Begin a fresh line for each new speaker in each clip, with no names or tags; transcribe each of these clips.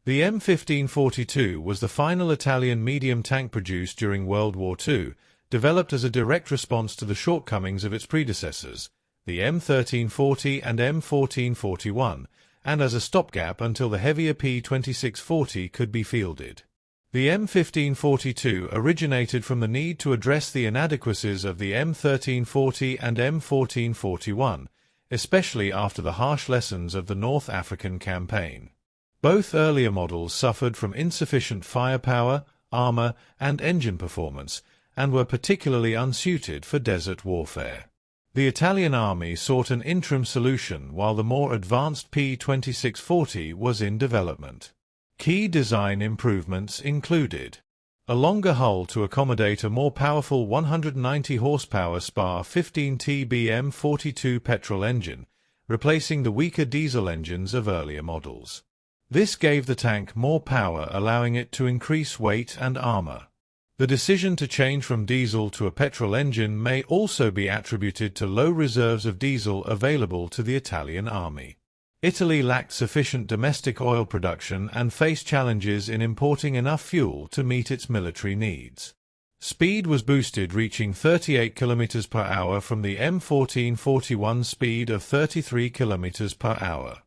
The M1542 was the final Italian medium tank produced during World War II, developed as a direct response to the shortcomings of its predecessors, the M1340 and M1441, and as a stopgap until the heavier P2640 could be fielded. The M1542 originated from the need to address the inadequacies of the M1340 and M1441, especially after the harsh lessons of the North African campaign. Both earlier models suffered from insufficient firepower, armor, and engine performance, and were particularly unsuited for desert warfare. The Italian army sought an interim solution while the more advanced P2640 was in development. Key design improvements included a longer hull to accommodate a more powerful 190 horsepower SPA 15 TB 42 petrol engine, replacing the weaker diesel engines of earlier models. This gave the tank more power, allowing it to increase weight and armor. The decision to change from diesel to a petrol engine may also be attributed to low reserves of diesel available to the Italian army. Italy lacked sufficient domestic oil production and faced challenges in importing enough fuel to meet its military needs. Speed was boosted, reaching 38 km per hour from the M1441 speed of 33 km per hour.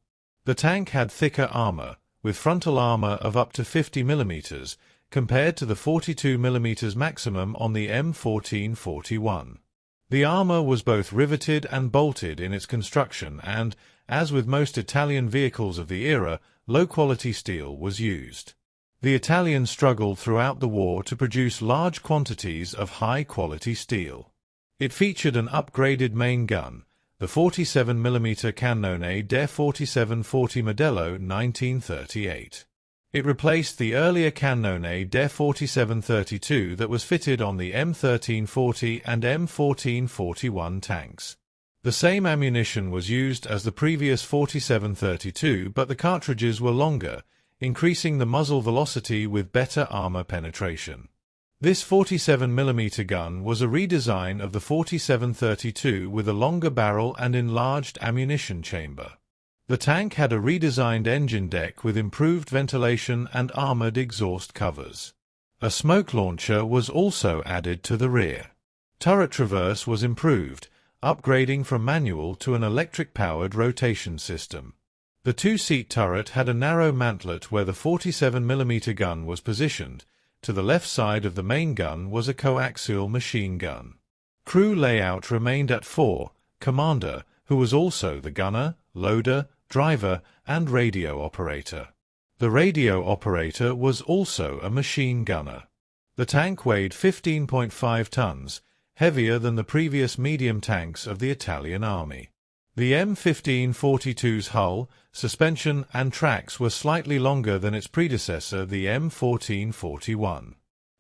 The tank had thicker armor, with frontal armor of up to 50 mm, compared to the 42 mm maximum on the M1441. The armor was both riveted and bolted in its construction and, as with most Italian vehicles of the era, low-quality steel was used. The Italians struggled throughout the war to produce large quantities of high-quality steel. It featured an upgraded main gun, the 47 mm Cannone de 4740 Modello 1938. It replaced the earlier Cannone de 4732 that was fitted on the M1340 and M1441 tanks. The same ammunition was used as the previous 4732, but the cartridges were longer, increasing the muzzle velocity with better armor penetration. This 47 mm gun was a redesign of the 4732 with a longer barrel and enlarged ammunition chamber. The tank had a redesigned engine deck with improved ventilation and armored exhaust covers. A smoke launcher was also added to the rear. Turret traverse was improved, upgrading from manual to an electric-powered rotation system. The two-seat turret had a narrow mantlet where the 47 mm gun was positioned. To the left side of the main gun was a coaxial machine gun. Crew layout remained at 4, commander, who was also the gunner, loader, driver, and radio operator. The radio operator was also a machine gunner. The tank weighed 15.5 tons, heavier than the previous medium tanks of the Italian army. The M1542's hull, suspension, and tracks were slightly longer than its predecessor, the M1441.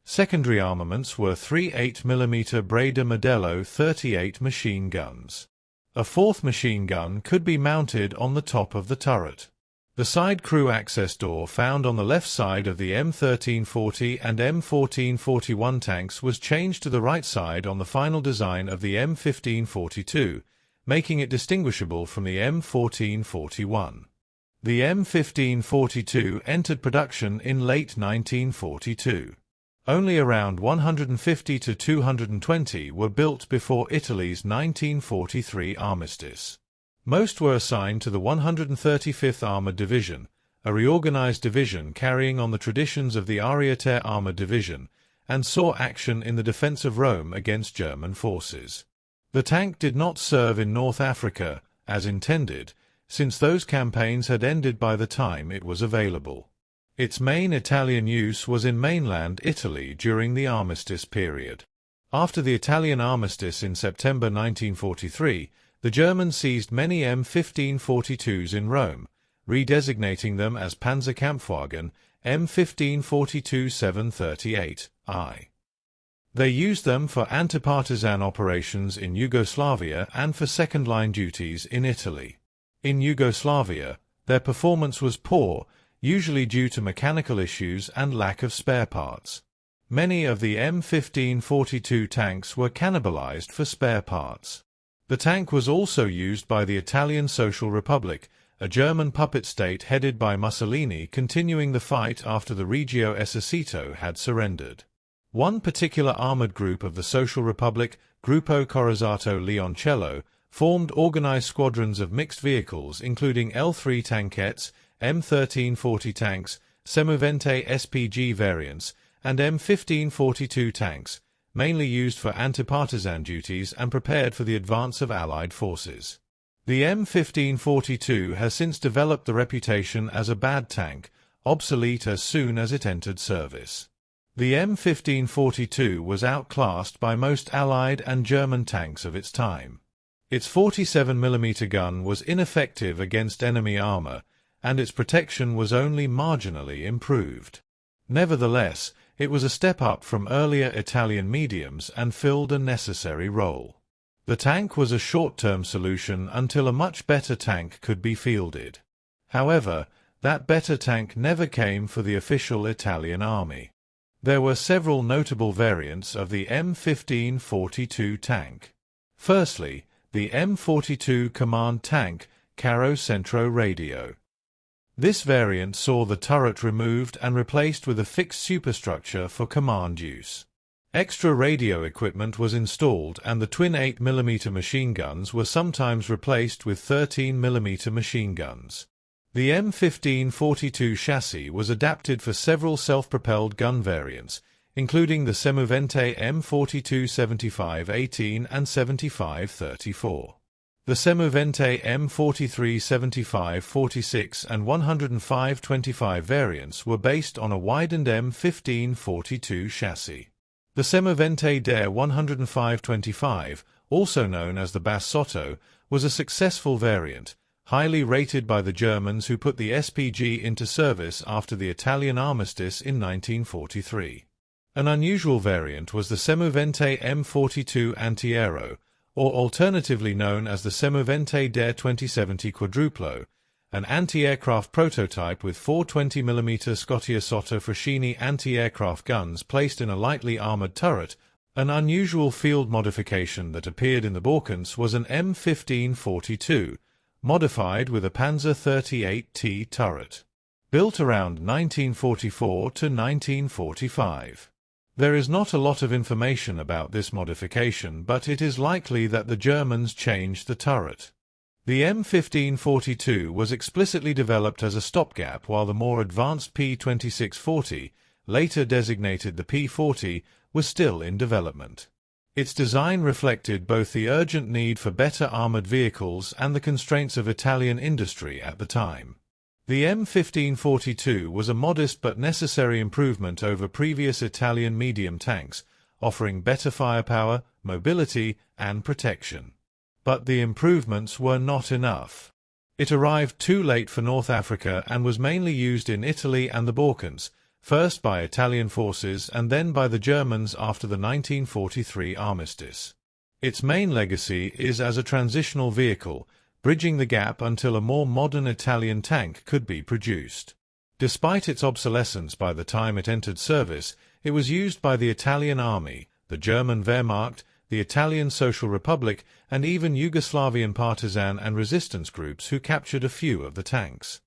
Secondary armaments were 3 8mm Breda Modello 38 machine guns. A fourth machine gun could be mounted on the top of the turret. The side crew access door found on the left side of the M1340 and M1441 tanks was changed to the right side on the final design of the M1542, making it distinguishable from the M1441. The M1542 entered production in late 1942. Only around 150 to 220 were built before Italy's 1943 armistice. Most were assigned to the 135th Armored Division, a reorganized division carrying on the traditions of the Ariete Armored Division, and saw action in the defense of Rome against German forces. The tank did not serve in North Africa, as intended, since those campaigns had ended by the time it was available. Its main Italian use was in mainland Italy during the armistice period. After the Italian armistice in September 1943, the Germans seized many M1542s in Rome, redesignating them as Panzerkampfwagen M1542 738I. They used them for anti-partisan operations in Yugoslavia and for second-line duties in Italy. In Yugoslavia, their performance was poor, usually due to mechanical issues and lack of spare parts. Many of the M1542 tanks were cannibalized for spare parts. The tank was also used by the Italian Social Republic, a German puppet state headed by Mussolini continuing the fight after the Regio Esercito had surrendered. One particular armored group of the Social Republic, Gruppo Corazzato Leoncello, formed organized squadrons of mixed vehicles including L3 tankettes, M1340 tanks, Semovente SPG variants, and M1542 tanks, mainly used for anti-partisan duties and prepared for the advance of Allied forces. The M1542 has since developed the reputation as a bad tank, obsolete as soon as it entered service. The M1542 was outclassed by most Allied and German tanks of its time. Its 47mm gun was ineffective against enemy armor, and its protection was only marginally improved. Nevertheless, it was a step up from earlier Italian mediums and filled a necessary role. The tank was a short-term solution until a much better tank could be fielded. However, that better tank never came for the official Italian army. There were several notable variants of the M1542 tank. Firstly, the M42 Command Tank Carro Centro Radio. This variant saw the turret removed and replaced with a fixed superstructure for command use. Extra radio equipment was installed and the twin 8mm machine guns were sometimes replaced with 13mm machine guns. The M1542 chassis was adapted for several self-propelled gun variants, including the Semovente M42 75-18 and 75-34. The Semovente M43 75-46 and 105-25 variants were based on a widened M1542 chassis. The Semovente DE 105-25, also known as the Bassotto, was a successful variant, highly rated by the Germans who put the SPG into service after the Italian armistice in 1943. An unusual variant was the Semovente M42 Antiaero, or alternatively known as the Semovente DE 2070 Quadruplo, an anti-aircraft prototype with four 20mm Scotia-Sotto Frascini anti-aircraft guns placed in a lightly armored turret. An unusual field modification that appeared in the Balkans was an M1542, modified with a Panzer 38T turret. Built around 1944 to 1945. There is not a lot of information about this modification, but it is likely that the Germans changed the turret. The M1542 was explicitly developed as a stopgap, while the more advanced P2640, later designated the P40, was still in development. Its design reflected both the urgent need for better armored vehicles and the constraints of Italian industry at the time. The M1542 was a modest but necessary improvement over previous Italian medium tanks, offering better firepower, mobility, and protection. But the improvements were not enough. It arrived too late for North Africa and was mainly used in Italy and the Balkans, first by Italian forces and then by the Germans after the 1943 armistice. Its main legacy is as a transitional vehicle, bridging the gap until a more modern Italian tank could be produced. Despite its obsolescence by the time it entered service, it was used by the Italian army, the German Wehrmacht, the Italian Social Republic, and even Yugoslavian partisan and resistance groups who captured a few of the tanks.